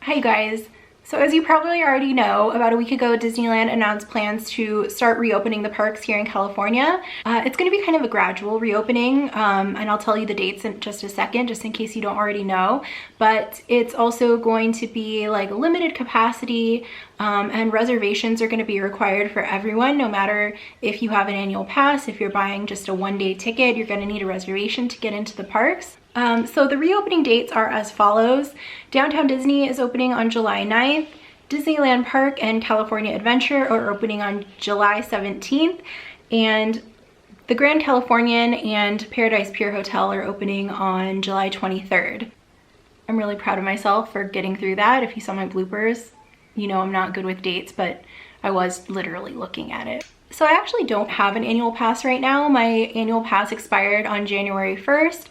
Hi guys. So as you probably already know, about a week ago, Disneyland announced plans to start reopening the parks here in California. It's going to be kind of a gradual reopening, and I'll tell you the dates in just a second, just in case you don't already know. But it's also going to be like limited capacity, and reservations are going to be required for everyone, no matter if you have an annual pass. If you're buying just a one-day ticket, you're going to need a reservation to get into the parks. So the reopening dates are as follows. Downtown Disney is opening on July 9th. Disneyland Park and California Adventure are opening on July 17th. And the Grand Californian and Paradise Pier Hotel are opening on July 23rd. I'm really proud of myself for getting through that. If you saw my bloopers, you know I'm not good with dates, but I was literally looking at it. So I actually don't have an annual pass right now. My annual pass expired on January 1st.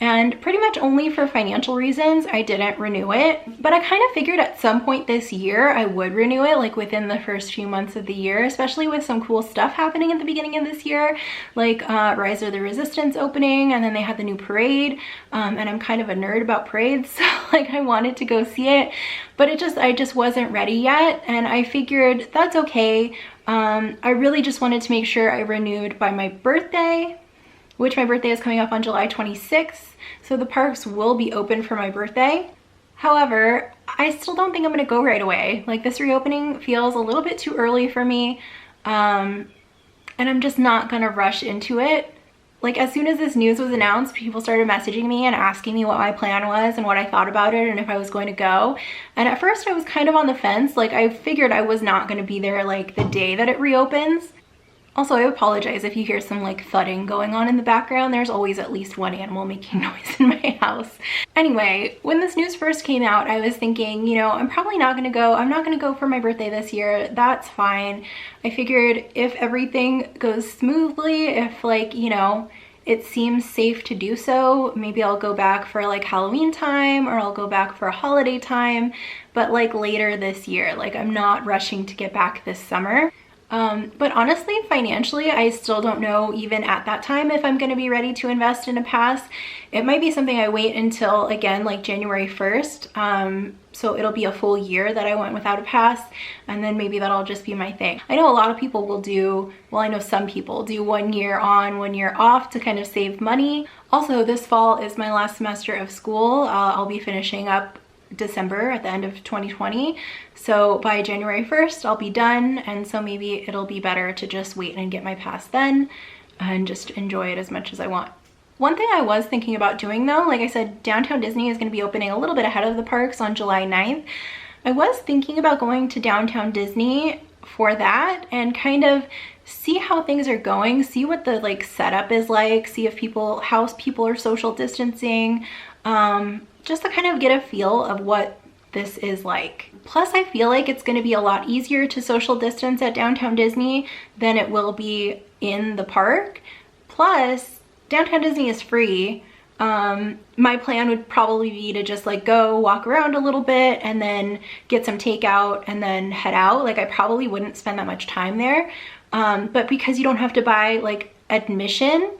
And pretty much only for financial reasons, I didn't renew it. But I kind of figured at some point this year I would renew it, like within the first few months of the year, especially with some cool stuff happening at the beginning of this year, like Rise of the Resistance opening, and then they had the new parade. And I'm kind of a nerd about parades, so like I wanted to go see it, but I just wasn't ready yet. And I figured that's okay. I really just wanted to make sure I renewed by my birthday, which my birthday is coming up on July 26th. So the parks will be open for my birthday. However, I still don't think I'm gonna go right away. Like, this reopening feels a little bit too early for me. And I'm just not gonna rush into it. Like, as soon as this news was announced, people started messaging me and asking me what my plan was and what I thought about it and if I was going to go. And at first I was kind of on the fence. Like, I figured I was not gonna be there like the day that it reopens. Also, I apologize if you hear some like thudding going on in the background. There's always at least one animal making noise in my house. Anyway, when this news first came out, I was thinking, you know, I'm probably not gonna go. I'm not gonna go for my birthday this year. That's fine. I figured if everything goes smoothly, if like, you know, it seems safe to do so, maybe I'll go back for like Halloween time, or I'll go back for a holiday time, but like later this year. Like, I'm not rushing to get back this summer. But honestly, financially, I still don't know even at that time if I'm going to be ready to invest in a pass. It might be something I wait until, again, like January 1st. So it'll be a full year that I went without a pass, and then maybe that'll just be my thing. I know a lot of people will do, well, I know some people do 1 year on, 1 year off to kind of save money. Also, this fall is my last semester of school. I'll be finishing up December at the end of 2020. So by January 1st, I'll be done. And so maybe it'll be better to just wait and get my pass then and just enjoy it as much as I want. One thing I was thinking about doing though, like I said, Downtown Disney is going to be opening a little bit ahead of the parks on July 9th. I was thinking about going to Downtown Disney for that and kind of see how things are going, see what the like setup is like, see if how people are social distancing, just to kind of get a feel of what this is like. Plus, I feel like it's going to be a lot easier to social distance at Downtown Disney than it will be in the park. Plus, Downtown Disney is free. My plan would probably be to just like go walk around a little bit and then get some takeout and then head out. Like, I probably wouldn't spend that much time there. But because you don't have to buy like admission,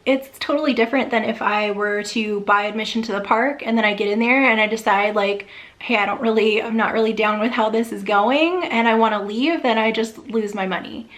it's totally different than if I were to buy admission to the park and then I get in there and I decide like, hey, I'm not really down with how this is going and I want to leave, then I just lose my money.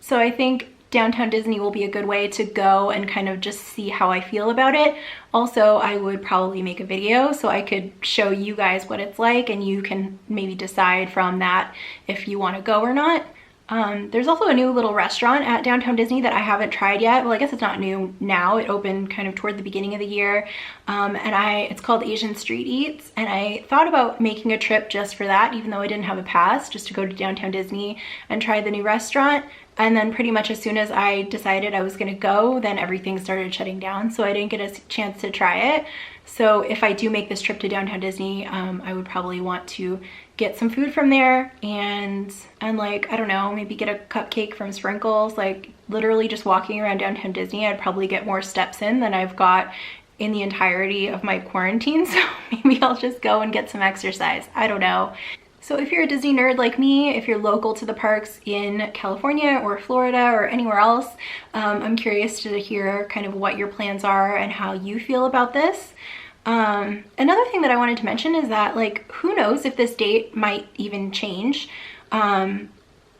So I think Downtown Disney will be a good way to go and kind of just see how I feel about it. Also, I would probably make a video so I could show you guys what it's like and you can maybe decide from that if you want to go or not. There's also a new little restaurant at Downtown Disney that I haven't tried yet. Well, I guess it's not new now. It opened kind of toward the beginning of the year. It's called Asian Street Eats. And I thought about making a trip just for that, even though I didn't have a pass, just to go to Downtown Disney and try the new restaurant. And then pretty much as soon as I decided I was gonna go, then everything started shutting down. So I didn't get a chance to try it. So if I do make this trip to Downtown Disney, I would probably want to get some food from there and like, I don't know, maybe get a cupcake from Sprinkles. Like, literally just walking around Downtown Disney, I'd probably get more steps in than I've got in the entirety of my quarantine. So maybe I'll just go and get some exercise. I don't know. So if you're a Disney nerd like me, if you're local to the parks in California or Florida or anywhere else, I'm curious to hear kind of what your plans are and how you feel about this. Another thing that I wanted to mention is that, like, who knows if this date might even change.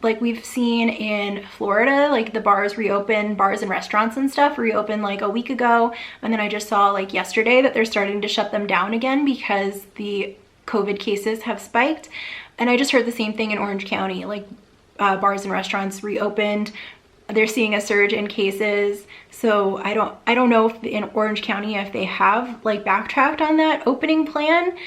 Like we've seen in Florida, like the bars reopen, bars and restaurants and stuff reopened like a week ago. And then I just saw like yesterday that they're starting to shut them down again because the COVID cases have spiked. And I just heard the same thing in Orange County, like bars and restaurants reopened. They're seeing a surge in cases. So I don't know if in Orange County, if they have like backtracked on that opening plan.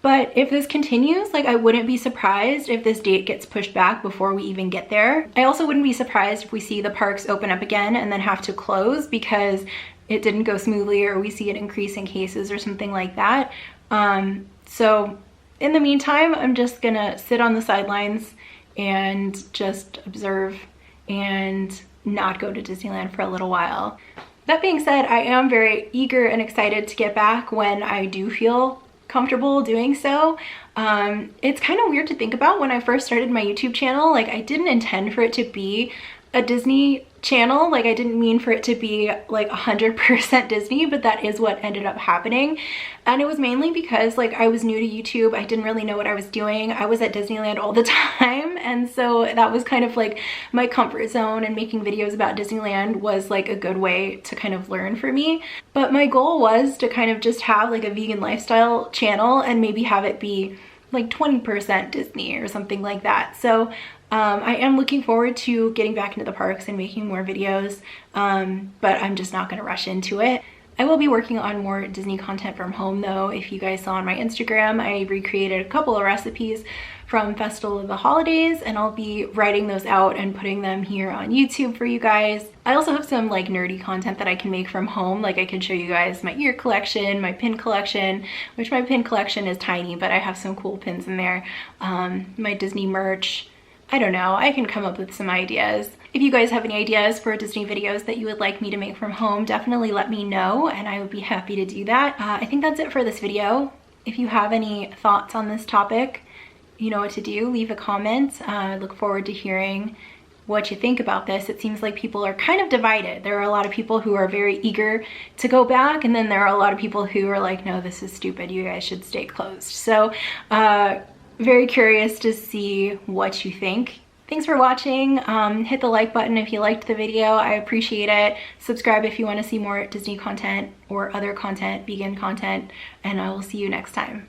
But if this continues, like I wouldn't be surprised if this date gets pushed back before we even get there. I also wouldn't be surprised if we see the parks open up again and then have to close because it didn't go smoothly, or we see an increase in cases or something like that. So in the meantime, I'm just gonna sit on the sidelines and just observe and not go to Disneyland for a little while. That being said, I am very eager and excited to get back when I do feel comfortable doing so. It's kind of weird to think about. When I first started my YouTube channel, like I didn't intend for it to be a Disney channel. Like I didn't mean for it to be like 100% Disney, but that is what ended up happening. And it was mainly because like I was new to YouTube. I didn't really know what I was doing. I was at Disneyland all the time. And so that was kind of like my comfort zone, and making videos about Disneyland was like a good way to kind of learn for me. But my goal was to kind of just have like a vegan lifestyle channel and maybe have it be like 20% Disney or something like that. So I am looking forward to getting back into the parks and making more videos, but I'm just not going to rush into it. I will be working on more Disney content from home though. If you guys saw on my Instagram, I recreated a couple of recipes from Festival of the Holidays, and I'll be writing those out and putting them here on YouTube for you guys. I also have some like nerdy content that I can make from home. Like I can show you guys my ear collection, my pin collection, which my pin collection is tiny, but I have some cool pins in there. My Disney merch. I don't know, I can come up with some ideas. If you guys have any ideas for Disney videos that you would like me to make from home, definitely let me know and I would be happy to do that. I think that's it for this video. If you have any thoughts on this topic, you know what to do, leave a comment. I look forward to hearing what you think about this. It seems like people are kind of divided. There are a lot of people who are very eager to go back, and then there are a lot of people who are like, no, this is stupid, you guys should stay closed. So very curious to see what you think. Thanks for watching. Hit the like button if you liked the video. I appreciate it. Subscribe if you want to see more Disney content or other content, vegan content, and I will see you next time.